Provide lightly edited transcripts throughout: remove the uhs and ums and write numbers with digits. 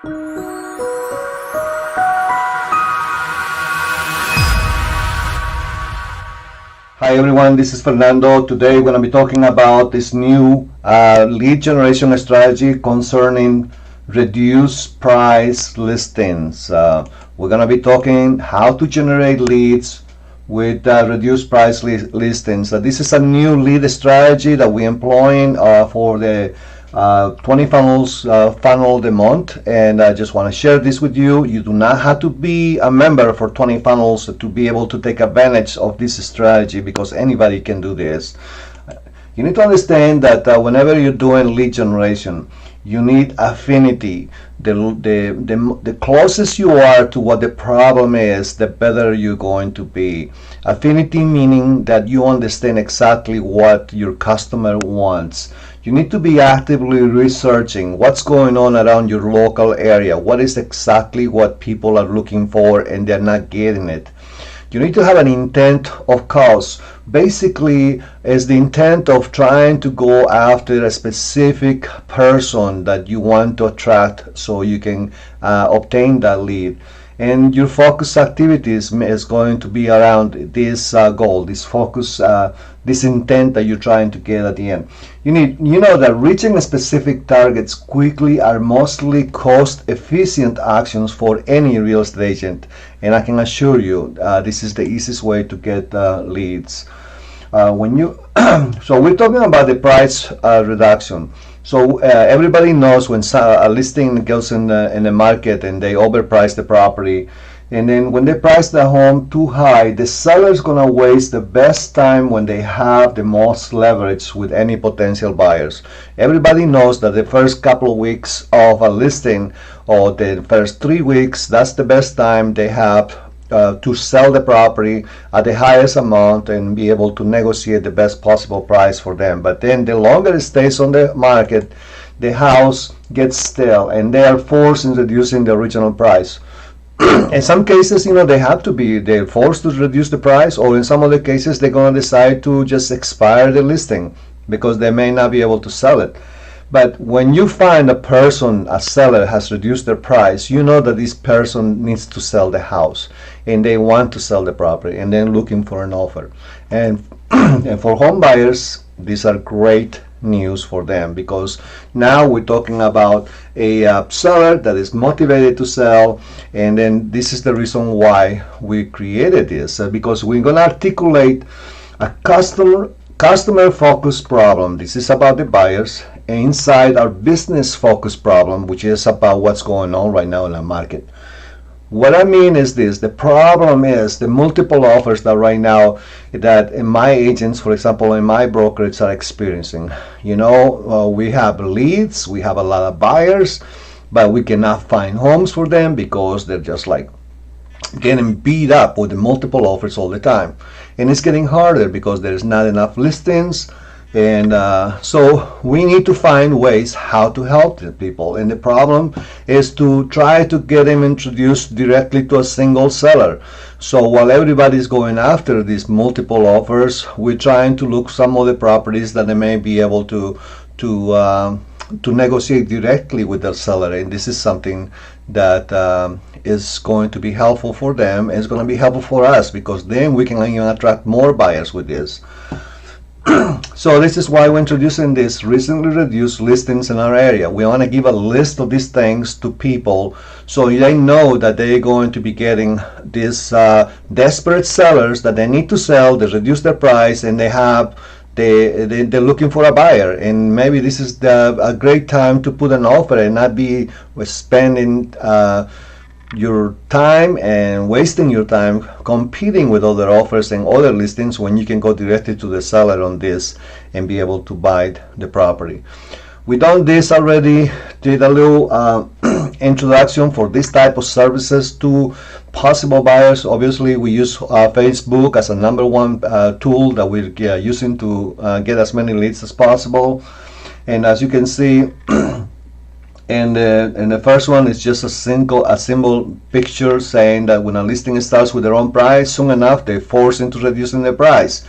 Hi everyone, this is Fernando. Today we're going to be talking about this new lead generation strategy concerning reduced price listings. We're going to be talking how to generate leads with reduced price listings. This is a new lead strategy that we're employing for the 20 funnels funnel the month, and I just want to share this with you. You do not have to be a member for 20 funnels to be able to take advantage of this strategy, because anybody can do this. You need to understand that whenever you're doing lead generation, you need affinity. The closest you are to what the problem is, the better you're going to be. Affinity meaning that you understand exactly what your customer wants. You need to be actively researching what's going on around your local area. What is exactly what people are looking for and they're not getting it. You need to have an intent of cause. Basically, is the intent of trying to go after a specific person that you want to attract so you can obtain that lead. And your focus activities is going to be around this goal, this focus, this intent that you're trying to get at the end. You know that reaching specific targets quickly are mostly cost-efficient actions for any real estate agent, and I can assure you this is the easiest way to get leads. So we're talking about the price reduction. So everybody knows when a listing goes in the market and they overprice the property, and then when they price the home too high, the seller's gonna waste the best time when they have the most leverage with any potential buyers. Everybody knows that the first couple of weeks of a listing, or the first 3 weeks, that's the best time they have to sell the property at the highest amount and be able to negotiate the best possible price for them. But then the longer it stays on the market, the house gets stale and they are forced in reducing the original price. In some cases, they're forced to reduce the price, or in some other cases they're going to decide to just expire the listing because they may not be able to sell it. But when you find a seller has reduced their price, you know that this person needs to sell the house and they want to sell the property and then looking for an offer. And, and for home buyers, these are great news for them, because now we're talking about a seller that is motivated to sell. And then this is the reason why we created this, because we're going to articulate a customer focused problem. This is about the buyers, inside our business focused problem, which is about what's going on right now in the market. What I mean is this: the problem is the multiple offers that right now that in my agents, for example, in my brokerage, are experiencing. We have leads, we have a lot of buyers, but we cannot find homes for them because they're just like getting beat up with the multiple offers all the time. And it's getting harder because there's not enough listings. And so we need to find ways how to help the people. And the problem is to try to get them introduced directly to a single seller. So while everybody's going after these multiple offers, we're trying to look some of the properties that they may be able to negotiate directly with the seller. And this is something that is going to be helpful for them. It's going to be helpful for us, because then we can even attract more buyers with this. So this is why we're introducing this recently reduced listings in our area. We want to give a list of these things to people so they know that they're going to be getting these desperate sellers that they need to sell, they reduce their price, and they're looking for a buyer. And maybe this is a great time to put an offer and not be spending your time and wasting your time competing with other offers and other listings, when you can go directly to the seller on this and be able to buy the property. We done this already, did a little introduction for this type of services to possible buyers. Obviously we use Facebook as a number one tool that we're using to get as many leads as possible. And as you can see, and the first one is just a simple picture saying that when a listing starts with their own price, soon enough they're forced into reducing the price.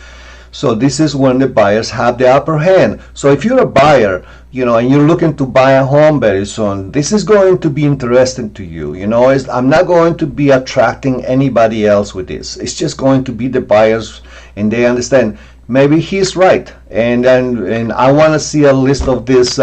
So this is when the buyers have the upper hand. So if you're a buyer, and you're looking to buy a home very soon, this is going to be interesting to you. I'm not going to be attracting anybody else with this. It's just going to be the buyers, and they understand maybe he's right, and I want to see a list of these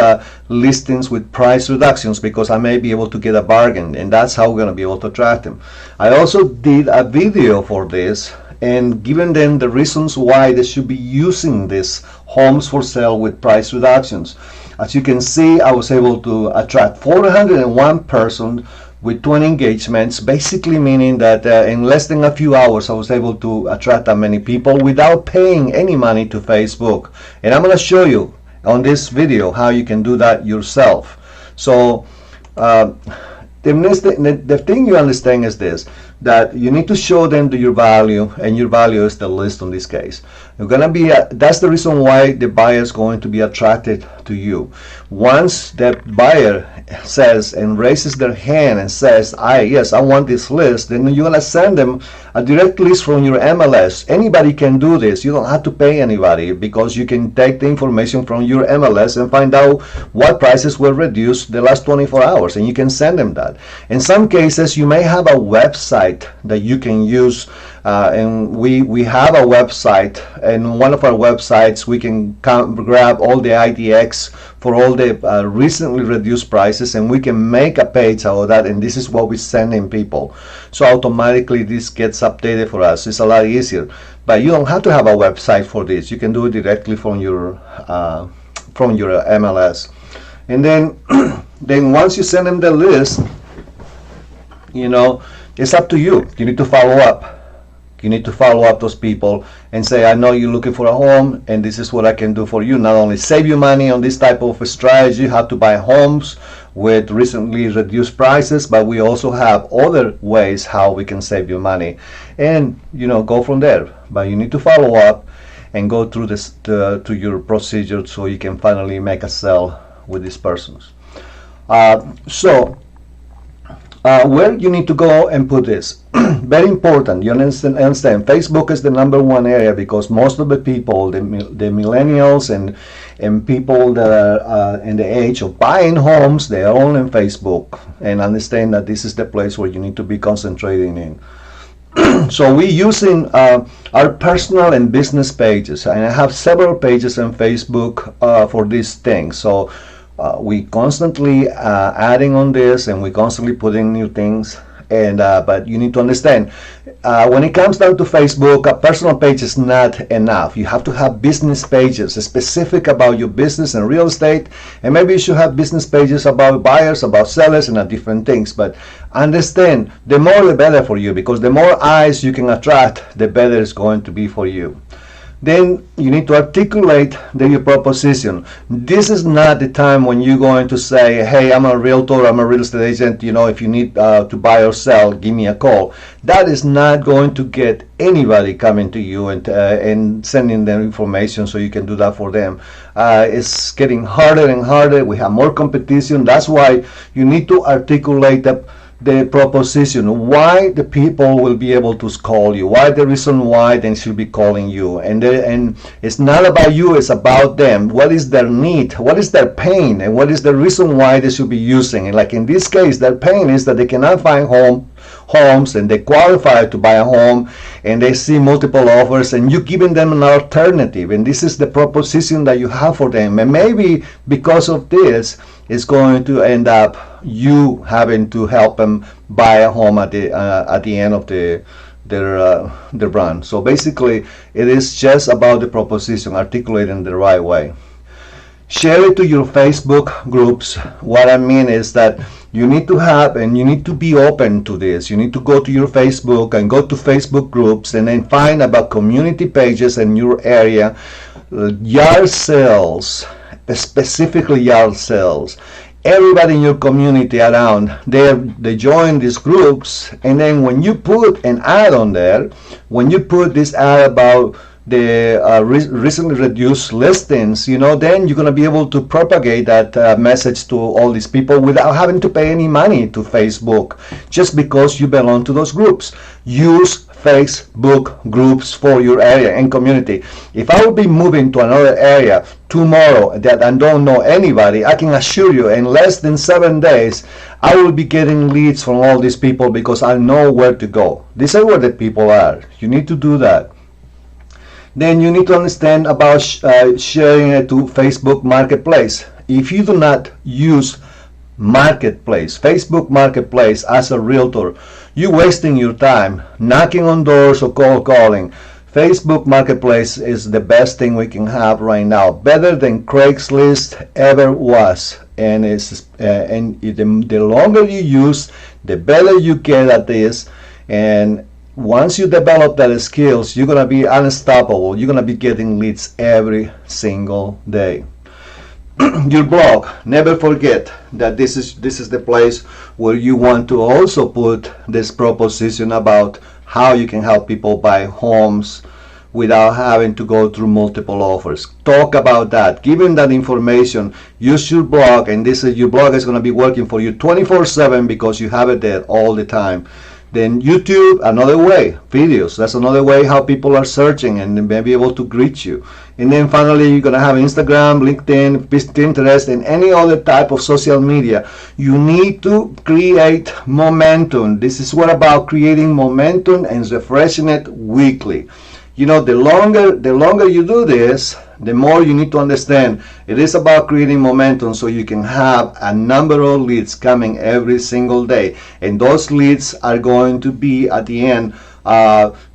listings with price reductions, because I may be able to get a bargain, and that's how we're going to be able to attract them. I also did a video for this and given them the reasons why they should be using these homes for sale with price reductions. As you can see, I was able to attract 401 persons with 20 engagements, basically meaning that in less than a few hours I was able to attract that many people without paying any money to Facebook. And I'm going to show you on this video how you can do that yourself. So the thing you understand is this, that you need to show them your value, and your value is the list in this case. You're gonna be that's the reason why the buyer is going to be attracted to you. Once that buyer says and raises their hand and says, yes, I want this list, then you're gonna send them a direct list from your MLS. Anybody can do this. You don't have to pay anybody, because you can take the information from your MLS and find out what prices were reduced the last 24 hours, and you can send them that. In some cases, you may have a website that you can use, and we have a website, and one of our websites we can grab all the IDX for all the recently reduced prices, and we can make a page out of that, and this is what we send in people. So automatically this gets updated for us. It's a lot easier, but you don't have to have a website for this. You can do it directly from your MLS. And then then once you send them the list, it's up to you. You need to follow up. You need to follow up those people and say, I know you're looking for a home, and this is what I can do for you. Not only save you money on this type of a strategy, how to buy homes with recently reduced prices, but we also have other ways how we can save you money, and go from there. But you need to follow up and go through this to your procedure, so you can finally make a sale with these persons. Where you need to go and put this, very important. You understand, Facebook is the #1 area, because most of the people, the millennials and people that are in the age of buying homes, they are all in Facebook, and understand that this is the place where you need to be concentrating in. So we're using our personal and business pages, and I have several pages on Facebook for these things. So we constantly adding on this, and we constantly putting new things. And but you need to understand, when it comes down to Facebook, a personal page is not enough. You have to have business pages specific about your business and real estate, and maybe you should have business pages about buyers, about sellers, and different things. But understand, the more the better for you, because the more eyes you can attract, the better it's going to be for you. Then you need to articulate your proposition. This is not the time when you're going to say, hey, I'm a realtor, I'm a real estate agent, if you need to buy or sell, give me a call. That is not going to get anybody coming to you and sending them information so you can do that for them. It's getting harder and harder. We have more competition. That's why you need to articulate the proposition, why the people will be able to call you, why the reason why they should be calling you, and it's not about you, it's about them. What is their need, what is their pain, and what is the reason why they should be using. And like in this case, their pain is that they cannot find homes, and they qualify to buy a home, and they see multiple offers, and you giving them an alternative, and this is the proposition that you have for them. And maybe because of this, it's going to end up you having to help them buy a home at the end of their run. So basically, it is just about the proposition, articulating the right way. Share it to your Facebook groups. What I mean is that you need to have, and you need to be open to this. You need to go to your Facebook and go to Facebook groups, and then find about community pages in your area, yard sales, specifically yard sales. Everybody in your community around, they join these groups, and then when you put an ad on there, when you put this ad about the recently reduced listings, then you're going to be able to propagate that message to all these people without having to pay any money to Facebook, just because you belong to those groups. Use Facebook groups for your area and community. If I will be moving to another area tomorrow that I don't know anybody, I can assure you in less than 7 days I will be getting leads from all these people because I know where to go. These are where the people are. You need to do that. Then you need to understand about sharing it to Facebook Marketplace. If you do not use Marketplace, Facebook Marketplace as a realtor, you're wasting your time knocking on doors or cold calling. Facebook Marketplace is the best thing we can have right now, better than Craigslist ever was. And the longer you use, the better you get at this. And once you develop that skills, you're gonna be unstoppable. You're gonna be getting leads every single day. Your blog, never forget that this is the place where you want to also put this proposition about how you can help people buy homes without having to go through multiple offers. Talk about that. Give them that information. Use your blog, and your blog is going to be working for you 24/7 because you have it there all the time. Then YouTube, another way, videos. That's another way how people are searching and may be able to greet you. And then finally, you're going to have Instagram, LinkedIn, Pinterest, and any other type of social media. You need to create momentum. This is what about creating momentum and refreshing it weekly. You know, the longer you do this, the more you need to understand it is about creating momentum so you can have a number of leads coming every single day, and those leads are going to be at the end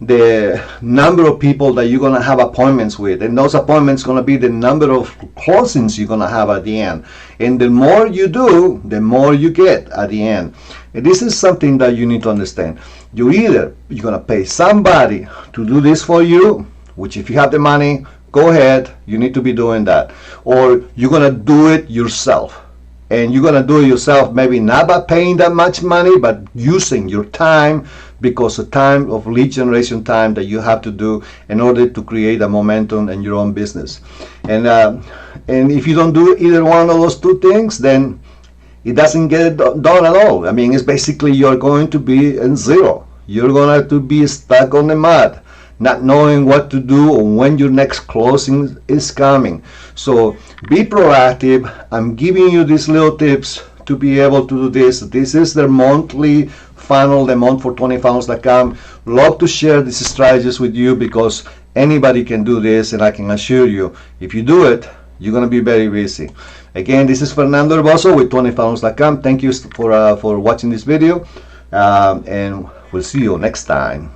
the number of people that you're going to have appointments with, and those appointments going to be the number of closings you're going to have at the end. And the more you do, the more you get at the end. And this is something that you need to understand. You're going to pay somebody to do this for you, which if you have the money, go ahead, you need to be doing that. Or you're going to do it yourself. And you're going to do it yourself, maybe not by paying that much money, but using your time, because the time of lead generation time that you have to do in order to create a momentum in your own business. And if you don't do either one of those two things, then it doesn't get done at all. I mean, it's basically you're going to be in zero. You're going to be stuck on the mud, not knowing what to do or when your next closing is coming. So be proactive. I'm giving you these little tips to be able to do this. This is the monthly funnel, the month for 20funnels.com. Love to share these strategies with you because anybody can do this, and I can assure you, if you do it, you're going to be very busy. Again, this is Fernando Herboso with 20funnels.com. Thank you for watching this video, and we'll see you next time.